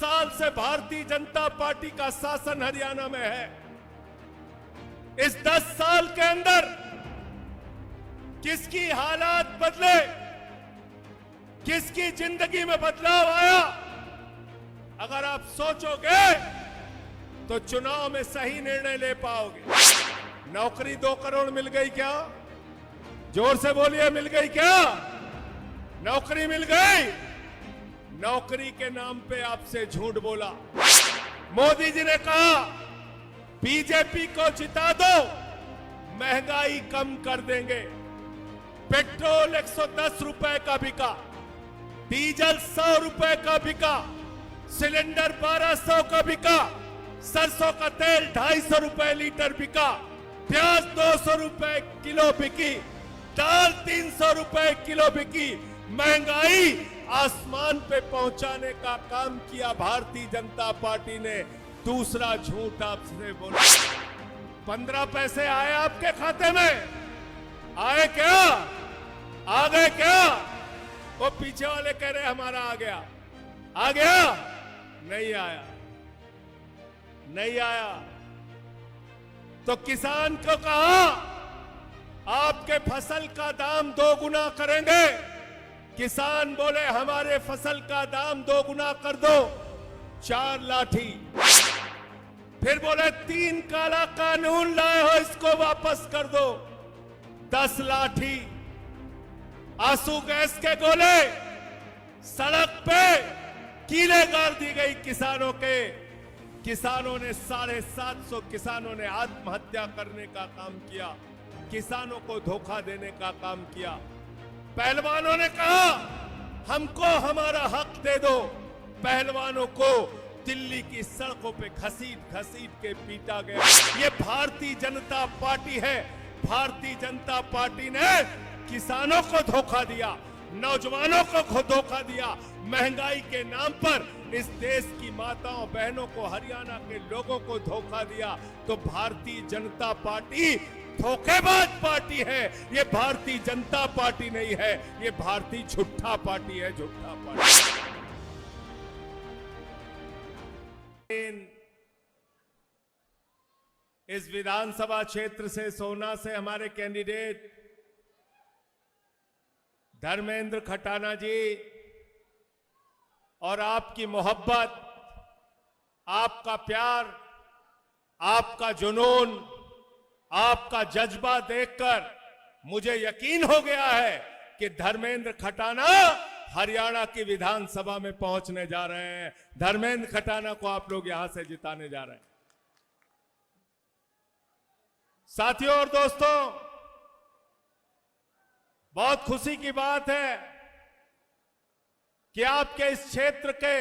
साल से भारतीय जनता पार्टी का शासन हरियाणा में है। इस 10 साल के अंदर किसकी हालात बदले, किसकी जिंदगी में बदलाव आया, अगर आप सोचोगे तो चुनाव में सही निर्णय ले पाओगे। नौकरी 2 करोड़ मिल गई क्या? जोर से बोलिए, मिल गई क्या? नौकरी मिल गई। नौकरी के नाम पे आपसे झूठ बोला। मोदी जी ने कहा बीजेपी को जिता दो, महंगाई कम कर देंगे। पेट्रोल 110 रुपए का बिका, डीजल 100 रुपए का बिका, सिलेंडर 1200 का बिका, सरसों का तेल 250 रुपए लीटर बिका, प्याज 200 रुपए किलो बिकी, दाल 300 रुपए किलो बिकी। महंगाई आसमान पे पहुंचाने का काम किया भारतीय जनता पार्टी ने। दूसरा झूठ आपसे बोला। 15 पैसे आए आपके खाते में? आए क्या? आ गए क्या? वो पीछे वाले कह रहे हमारा आ गया। आ गया? नहीं आया, नहीं आया। तो किसान को कहा आपके फसल का दाम 2 गुना करेंगे। किसान बोले हमारे फसल का दाम 2 गुना कर दो, 4 लाठी। फिर बोले 3 काला कानून लाए हो, इसको वापस कर दो, 10 लाठी। आंसू गैस के गोले, सड़क पे कीले गाड़ दी गई किसानों के। किसानों ने 750 किसानों ने आत्महत्या करने का काम किया, किसानों को धोखा देने का काम किया। पहलवानों ने कहा हमको हमारा हक दे दो। पहलवानों को दिल्ली की सड़कों पे घसीट घसीट के पीटा गया। ये भारतीय जनता पार्टी है। भारतीय जनता पार्टी ने किसानों को धोखा दिया, नौजवानों को धोखा दिया। महंगाई के नाम पर इस देश की माताओं बहनों को, हरियाणा के लोगों को धोखा दिया। तो भारतीय जनता पार्टी धोखेबाज पार्टी है। ये भारतीय जनता पार्टी नहीं है, ये भारतीय झूठा पार्टी है, झूठा पार्टी। इस विधानसभा क्षेत्र से सोना से हमारे कैंडिडेट धर्मेंद्र खटाना जी और आपकी मोहब्बत, आपका प्यार, आपका जुनून, आपका जज्बा देखकर मुझे यकीन हो गया है कि धर्मेंद्र खटाना हरियाणा की विधानसभा में पहुंचने जा रहे हैं। धर्मेंद्र खटाना को आप लोग यहां से जिताने जा रहे हैं। साथियों और दोस्तों, बहुत खुशी की बात है कि आपके इस क्षेत्र के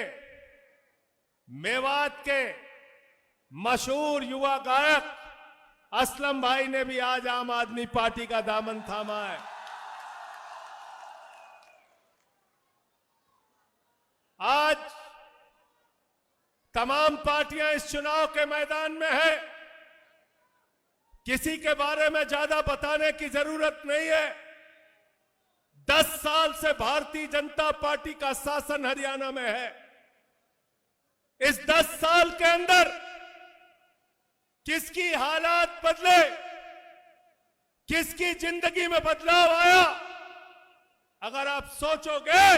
मेवात के मशहूर युवा गायक असलम भाई ने भी आज आम आदमी पार्टी का दामन थामा है। आज तमाम पार्टियां इस चुनाव के मैदान में है। किसी के बारे में ज्यादा बताने की जरूरत नहीं है। 10 साल से भारतीय जनता पार्टी का शासन हरियाणा में है। इस 10 साल के अंदर किसकी हालात बदले, किसकी जिंदगी में बदलाव आया, अगर आप सोचोगे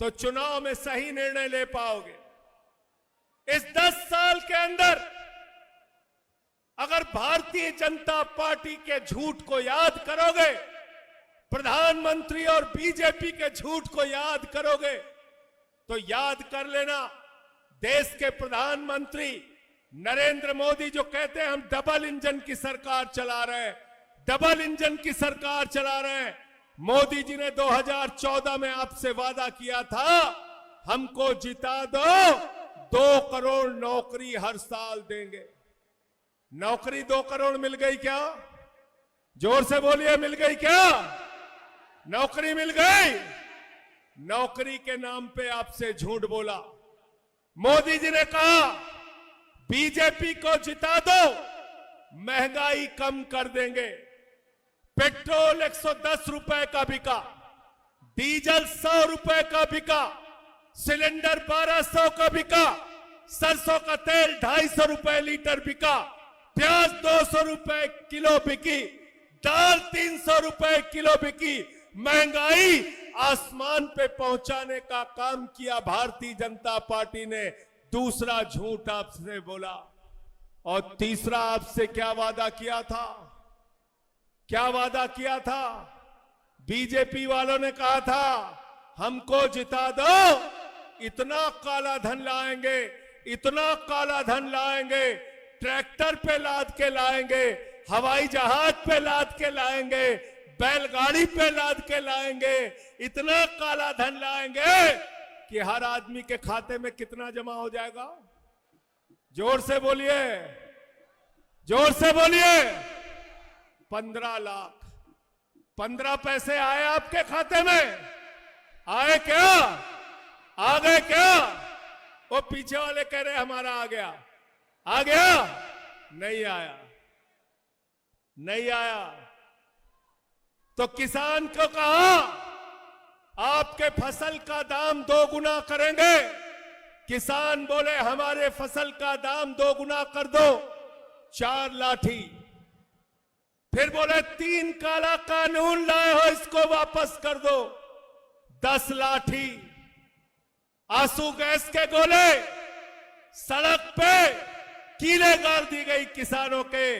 तो चुनाव में सही निर्णय ले पाओगे। इस 10 साल के अंदर अगर भारतीय जनता पार्टी के झूठ को याद करोगे, प्रधानमंत्री और बीजेपी के झूठ को याद करोगे, तो याद कर लेना देश के प्रधानमंत्री नरेंद्र मोदी जो कहते हैं हम डबल इंजन की सरकार चला रहे हैं, डबल इंजन की सरकार चला रहे हैं। मोदी जी ने 2014 में आपसे वादा किया था हमको जिता दो, 2 करोड़ नौकरी हर साल देंगे। नौकरी 2 करोड़ मिल गई क्या? जोर से बोलिए, मिल गई क्या? नौकरी मिल गई। नौकरी के नाम पे आपसे झूठ बोला। मोदी जी ने कहा बीजेपी को जिता दो, महंगाई कम कर देंगे। पेट्रोल 110 रुपए का बिका, डीजल 100 रुपए का बिका, सिलेंडर 1200 का बिका, सरसों का तेल 250 रुपए लीटर बिका, प्याज 200 रुपए किलो बिकी, दाल 300 रुपए किलो बिकी। महंगाई आसमान पे पहुंचाने का काम किया भारतीय जनता पार्टी ने। दूसरा झूठ आपसे बोला और तीसरा आपसे क्या वादा किया था? क्या वादा किया था? बीजेपी वालों ने कहा था हमको जिता दो, इतना काला धन लाएंगे, इतना काला धन लाएंगे, ट्रैक्टर पे लाद के लाएंगे, हवाई जहाज पे लाद के लाएंगे, बैलगाड़ी पे लाद के लाएंगे, इतना काला धन लाएंगे कि हर आदमी के खाते में कितना जमा हो जाएगा? जोर से बोलिए, जोर से बोलिए। 15 लाख। 15 पैसे आए आपके खाते में? आए क्या? आ गए क्या? वो पीछे वाले कह रहे हमारा आ गया। आ गया? नहीं आया, नहीं आया। तो किसान को कहा आपके फसल का दाम 2 गुना करेंगे। किसान बोले हमारे फसल का दाम 2 गुना कर दो, 4 लाठी। फिर बोले 3 काला कानून लाए हो, इसको वापस कर दो, 10 लाठी। आंसू गैस के गोले, सड़क पे कीले गाड़ दी गई किसानों के।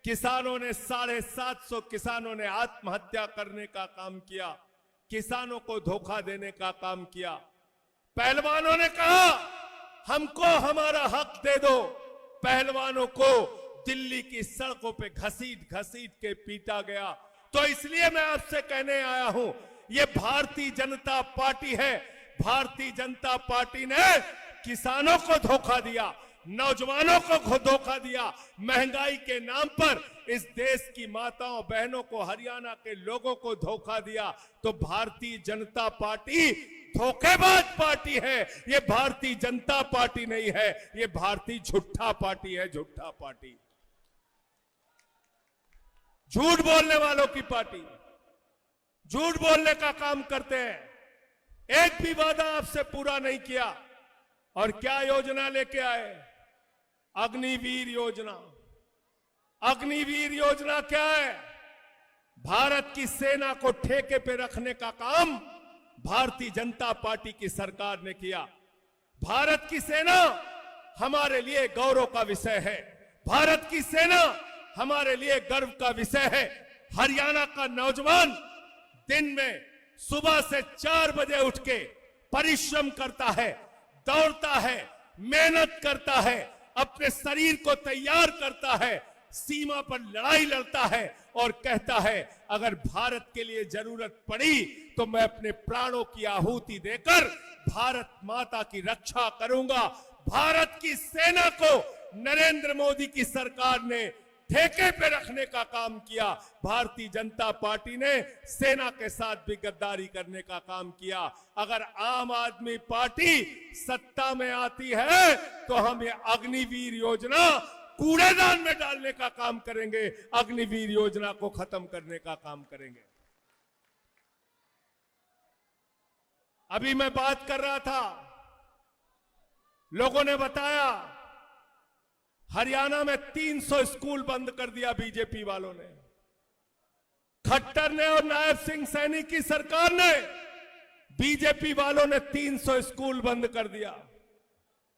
किसानों ने 750 किसानों ने आत्महत्या करने का काम किया, किसानों को धोखा देने का काम किया। पहलवानों ने कहा हमको हमारा हक दे दो। पहलवानों को दिल्ली की सड़कों पे घसीट घसीट के पीटा गया। तो इसलिए मैं आपसे कहने आया हूं, ये भारतीय जनता पार्टी है। भारतीय जनता पार्टी ने किसानों को धोखा दिया, नौजवानों को धोखा दिया, महंगाई के नाम पर इस देश की माताओं बहनों को, हरियाणा के लोगों को धोखा दिया। तो भारतीय जनता पार्टी धोखेबाज पार्टी है। ये भारतीय जनता पार्टी नहीं है, ये भारतीय झूठा पार्टी है, झूठा पार्टी, झूठ बोलने वालों की पार्टी, झूठ बोलने का काम करते हैं। एक भी वादा आपसे पूरा नहीं किया। और क्या योजना लेके आए? अग्निवीर योजना। अग्निवीर योजना क्या है? भारत की सेना को ठेके पे रखने का काम भारतीय जनता पार्टी की सरकार ने किया। भारत की सेना हमारे लिए गौरव का विषय है। भारत की सेना हमारे लिए गर्व का विषय है। हरियाणा का नौजवान दिन में सुबह से 4 बजे उठ के परिश्रम करता है, दौड़ता है, मेहनत करता है, अपने शरीर को तैयार करता है, सीमा पर लड़ाई लड़ता है और कहता है अगर भारत के लिए जरूरत पड़ी तो मैं अपने प्राणों की आहुति देकर भारत माता की रक्षा करूंगा। भारत की सेना को नरेंद्र मोदी की सरकार ने ठेके पे रखने का काम किया। भारतीय जनता पार्टी ने सेना के साथ भी गद्दारी करने का काम किया। अगर आम आदमी पार्टी सत्ता में आती है तो हम ये अग्निवीर योजना कूड़ेदान में डालने का काम करेंगे, अग्निवीर योजना को खत्म करने का काम करेंगे। अभी मैं बात कर रहा था, लोगों ने बताया हरियाणा में 300 स्कूल बंद कर दिया बीजेपी वालों ने। खट्टर ने और नायब सिंह सैनी की सरकार ने, बीजेपी वालों ने 300 स्कूल बंद कर दिया,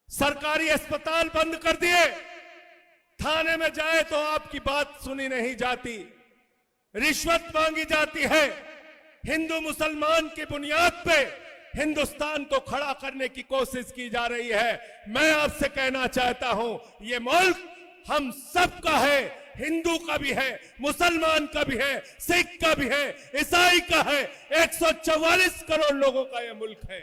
सरकारी अस्पताल बंद कर दिए। थाने में जाए तो आपकी बात सुनी नहीं जाती, रिश्वत मांगी जाती है। हिंदू मुसलमान की बुनियाद पे हिंदुस्तान को खड़ा करने की कोशिश की जा रही है। मैं आपसे कहना चाहता हूं, ये मुल्क हम सबका है, हिंदू का भी है, मुसलमान का भी है, सिख का भी है, ईसाई का है। 144 करोड़ लोगों का यह मुल्क है।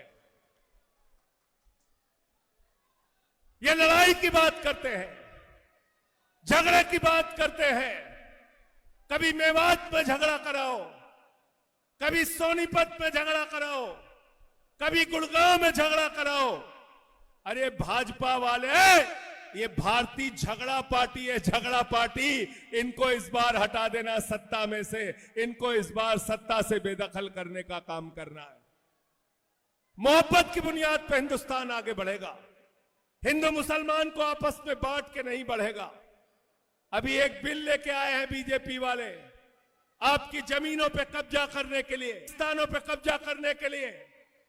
ये लड़ाई की बात करते हैं, झगड़े की बात करते हैं। कभी मेवात पे झगड़ा कराओ, कभी सोनीपत पे झगड़ा कराओ, कभी गुड़गांव में झगड़ा कराओ। अरे भाजपा वाले, ये भारतीय झगड़ा पार्टी है, झगड़ा पार्टी। इनको इस बार हटा देना सत्ता में से, इनको इस बार सत्ता से बेदखल करने का काम करना है। मोहब्बत की बुनियाद पर हिंदुस्तान आगे बढ़ेगा। हिंदू मुसलमान को आपस में बांट के नहीं बढ़ेगा। अभी एक बिल लेके आए हैं बीजेपी वाले, आपकी जमीनों पे कब्जा करने के लिए, स्थानों पे कब्जा करने के लिए,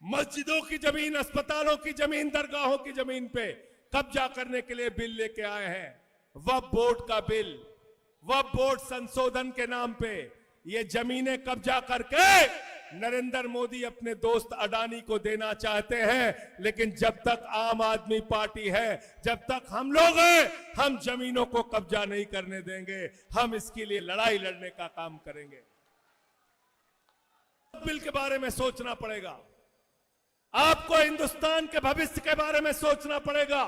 मस्जिदों की जमीन, अस्पतालों की जमीन, दरगाहों की जमीन पे कब्जा करने के लिए बिल लेके आए हैं। वक्फ बोर्ड का बिल, वक्फ बोर्ड संशोधन के नाम पे ये जमीनें कब्जा करके नरेंद्र मोदी अपने दोस्त अडानी को देना चाहते हैं। लेकिन जब तक आम आदमी पार्टी है, जब तक हम लोग हैं, हम जमीनों को कब्जा नहीं करने देंगे। हम इसके लिए लड़ाई लड़ने का काम करेंगे। बिल के बारे में सोचना पड़ेगा, आपको हिंदुस्तान के भविष्य के बारे में सोचना पड़ेगा।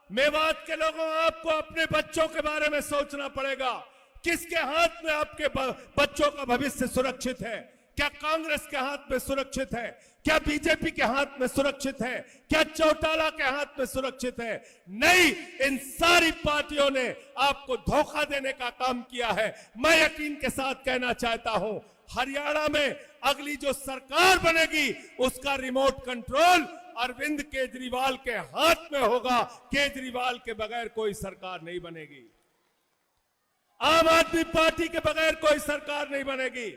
मेवात के लोगों, आपको अपने बच्चों के बारे में सोचना पड़ेगा। किसके हाथ में आपके बच्चों का भविष्य सुरक्षित है? क्या कांग्रेस के हाथ में सुरक्षित है? क्या बीजेपी के हाथ में सुरक्षित है? क्या चौटाला के हाथ में सुरक्षित है? नहीं, इन सारी पार्टियों ने आपको धोखा देने का काम किया है। मैं यकीन के साथ कहना चाहता हूं, हरियाणा में अगली जो सरकार बनेगी उसका रिमोट कंट्रोल अरविंद केजरीवाल के हाथ में होगा। केजरीवाल के बगैर कोई सरकार नहीं बनेगी। आम आदमी पार्टी के बगैर कोई सरकार नहीं बनेगी।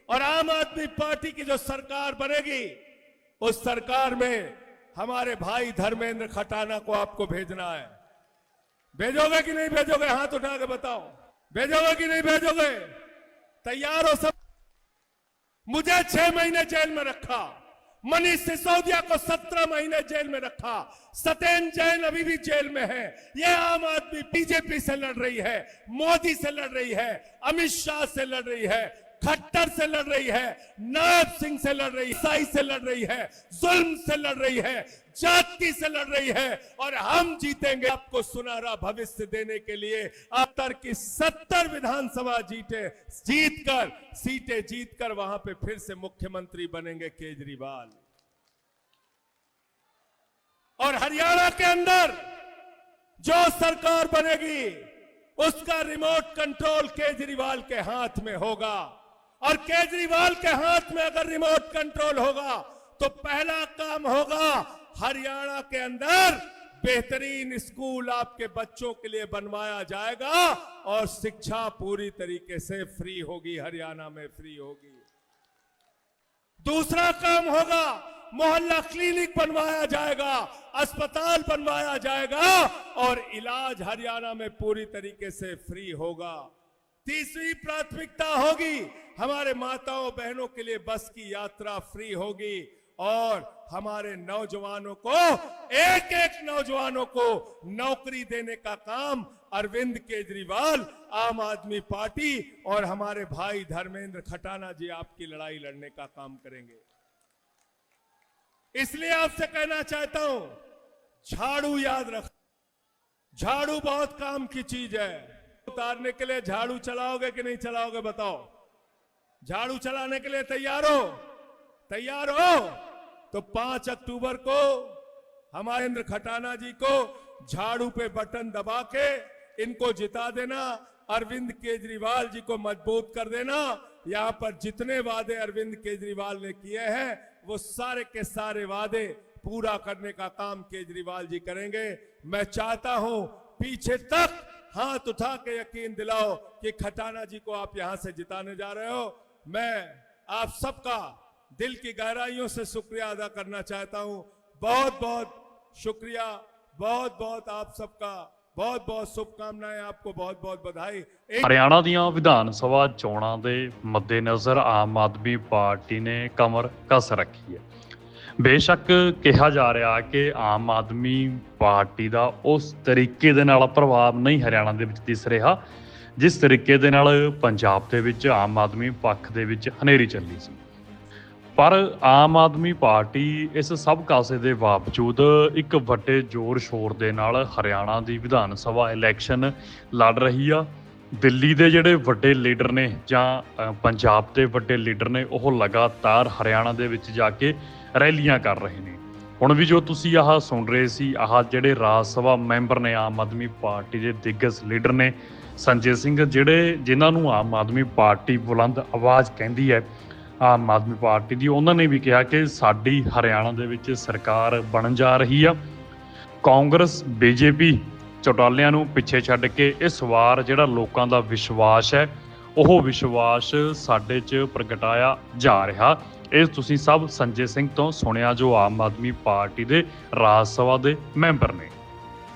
और आम आदमी पार्टी की जो सरकार बनेगी, उस सरकार में हमारे भाई धर्मेंद्र खटाना को आपको भेजना है। भेजोगे कि नहीं भेजोगे? हाथ उठा के बताओ, भेजोगे कि नहीं भेजोगे? तैयार हो सब? मुझे 6 महीने जेल में रखा, मनीष सिसोदिया को 17 महीने जेल में रखा, सत्येंद्र जैन अभी भी जेल में है। ये आम आदमी बीजेपी से लड़ रही है, मोदी से लड़ रही है, अमित शाह से लड़ रही है, खट्टर से लड़ रही है, नायब सिंह से लड़ रही है, ईसाई से लड़ रही है, जुल्म से लड़ रही है, जाति से लड़ रही है। और हम जीतेंगे। आपको सुनहरा भविष्य देने के लिए अब की 70 विधानसभा जीतकर सीटें जीतकर वहां पे फिर से मुख्यमंत्री बनेंगे केजरीवाल। और हरियाणा के अंदर जो सरकार बनेगी उसका रिमोट कंट्रोल केजरीवाल के हाथ में होगा। और केजरीवाल के हाथ में अगर रिमोट कंट्रोल होगा तो पहला काम होगा, हरियाणा के अंदर बेहतरीन स्कूल आपके बच्चों के लिए बनवाया जाएगा और शिक्षा पूरी तरीके से फ्री होगी, हरियाणा में फ्री होगी। दूसरा काम होगा, मोहल्ला क्लिनिक बनवाया जाएगा, अस्पताल बनवाया जाएगा और इलाज हरियाणा में पूरी तरीके से फ्री होगा। तीसरी प्राथमिकता होगी, हमारे माताओं बहनों के लिए बस की यात्रा फ्री होगी और हमारे नौजवानों को, एक एक नौजवानों को नौकरी देने का काम अरविंद केजरीवाल, आम आदमी पार्टी और हमारे भाई धर्मेंद्र खटाना जी आपकी लड़ाई लड़ने का काम करेंगे। इसलिए आपसे कहना चाहता हूं, झाड़ू याद रख, झाड़ू बहुत काम की चीज है। उतारने के लिए झाड़ू चलाओगे कि नहीं चलाओगे? बताओ। झाड़ू चलाने के लिए तैयार हो? तैयार हो तो 5 अक्टूबर को हमारे इंद्र खटाना जी को झाड़ू पे बटन दबा के इनको जिता देना, अरविंद केजरीवाल जी को मजबूत कर देना। यहां पर जितने वादे अरविंद केजरीवाल ने किए हैं वो सारे के सारे वादे पूरा करने का काम केजरीवाल जी करेंगे। मैं चाहता हूं पीछे तक हाथ उठा के यकीन दिलाओ कि खटाना जी को आप यहां से जिताने जा रहे हो। मैं आप सबका दिल की गहराइयों से शुक्रिया अदा करना चाहता हूं। बहुत बहुत शुक्रिया, बहुत बहुत आप सबका बहुत बहुत शुभकामनाएं, आपको बहुत बहुत बधाई। हरियाणा ਦੀਆਂ ਵਿਧਾਨ ਸਭਾ ਚੋਣਾਂ ਦੇ ਮੱਦੇਨਜ਼ਰ ਆਮ ਆਦਮੀ ਪਾਰਟੀ ਨੇ ਕਮਰ ਕਸ ਰੱਖੀ ਹੈ। ਬੇਸ਼ੱਕ ਕਿਹਾ ਜਾ ਰਿਹਾ ਕਿ ਆਮ ਆਦਮੀ ਪਾਰਟੀ ਦਾ ਉਸ ਤਰੀਕੇ ਦੇ ਨਾਲ ਪ੍ਰਭਾਵ ਨਹੀਂ ਹਰਿਆਣਾ ਦੇ ਵਿੱਚ ਦਿਸ ਰਿਹਾ ਜਿਸ ਤਰੀਕੇ ਦੇ ਨਾਲ ਪੰਜਾਬ ਦੇ ਵਿੱਚ ਆਮ ਆਦਮੀ ਪੱਖ ਦੇ ਵਿੱਚ ਹਨੇਰੀ ਚੱਲੀ ਸੀ। ਪਰ ਆਮ ਆਦਮੀ ਪਾਰਟੀ ਇਸ ਸਭ ਕਾਸੇ ਦੇ ਬਾਵਜੂਦ ਇੱਕ ਵੱਡੇ ਜ਼ੋਰ ਸ਼ੋਰ ਦੇ ਨਾਲ ਹਰਿਆਣਾ ਦੀ ਵਿਧਾਨ ਸਭਾ ਇਲੈਕਸ਼ਨ ਲੜ ਰਹੀ ਆ। ਦਿੱਲੀ ਦੇ ਜਿਹੜੇ ਵੱਡੇ ਲੀਡਰ ਨੇ ਜਾਂ ਪੰਜਾਬ ਦੇ ਵੱਡੇ ਲੀਡਰ ਨੇ ਉਹ ਲਗਾਤਾਰ ਹਰਿਆਣਾ ਦੇ ਵਿੱਚ ਜਾ ਕੇ ਰੈਲੀਆਂ ਕਰ ਰਹੇ ਨੇ। ਹੁਣ ਵੀ ਜੋ ਤੁਸੀਂ ਆਹ ਸੁਣ ਰਹੇ ਸੀ, ਆਹ ਜਿਹੜੇ ਰਾਜ ਸਭਾ ਮੈਂਬਰ ਨੇ ਆਮ ਆਦਮੀ ਪਾਰਟੀ ਦੇ ਦਿੱਗਜ ਲੀਡਰ ਨੇ ਸੰਜੇ ਸਿੰਘ, ਜਿਨ੍ਹਾਂ ਨੂੰ ਆਮ ਆਦਮੀ ਪਾਰਟੀ ਬੁਲੰਦ ਆਵਾਜ਼ ਕਹਿੰਦੀ ਹੈ, ਆਮ ਆਦਮੀ ਪਾਰਟੀ ਦੀ, ਉਹਨਾਂ ਨੇ ਵੀ ਕਿਹਾ ਕਿ ਸਾਡੀ ਹਰਿਆਣਾ ਦੇ ਵਿੱਚ ਸਰਕਾਰ ਬਣਨ ਜਾ ਰਹੀ ਆ। ਕਾਂਗਰਸ ਬੀਜੇਪੀ ਚੌਟਾਲਿਆਂ ਨੂੰ ਪਿੱਛੇ ਛੱਡ ਕੇ ਇਸ ਵਾਰ ਜਿਹੜਾ ਲੋਕਾਂ ਦਾ ਵਿਸ਼ਵਾਸ ਹੈ ਉਹ ਵਿਸ਼ਵਾਸ ਸਾਡੇ 'ਚ ਪ੍ਰਗਟਾਇਆ ਜਾ ਰਿਹਾ। ਇਹ ਤੁਸੀਂ ਸਭ ਸੰਜੇ ਸਿੰਘ ਤੋਂ ਸੁਣਿਆ, ਜੋ ਆਮ ਆਦਮੀ ਪਾਰਟੀ ਦੇ ਰਾਜ ਸਭਾ ਦੇ ਮੈਂਬਰ ਨੇ।